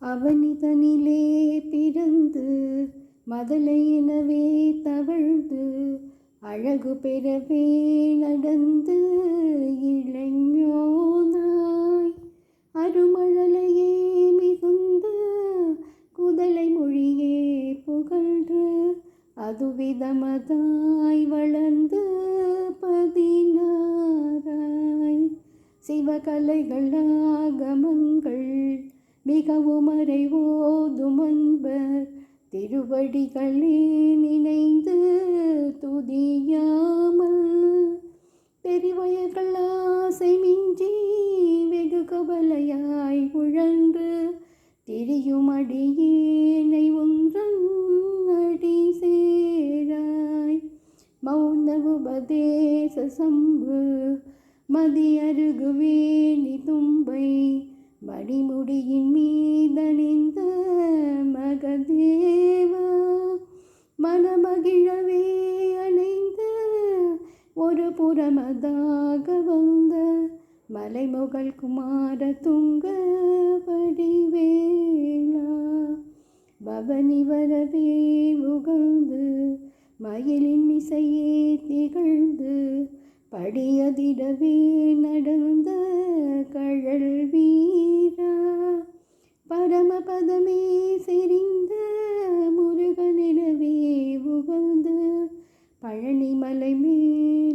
அவனிதனிலே பிறந்து மதலை எனவே தவழ்ந்து அழகு பெறவே நடந்து இளைஞனாய் அருமழலையே மிகுந்து குதலை மொழியே புகழ்ந்து அதுவிதமதாய் வளர்ந்து பதினாராய் சிவகலைகள் ஆகமங்கள் மிகவும் அறிவோதும் அன்பர் திருவடிகளே நினைந்து துதியாமல் பெரிவயர்கள் ஆசை மிஞ்சி வெகு கவலையாய் உழன்று திரியும் அடியேனை ஒன்றன் அடி சேராய் மௌன உபதேச சம்பு மதி அருகு வேணி தும்பை மடிமுடியின் மீதணிந்த மகதேவா மனமகிழவே அணைந்த ஒரு புறமதாக வந்த மலைமுகல் குமார துங்க வடிவேலா பவனி வரவே உகந்து மயிலின் மிசையே திகழ்ந்து படியதிடவே நடந்த கழல் வீரா பரமபதமே செறிந்த முருகனெனவே உகந்து பழனி மலை மேல்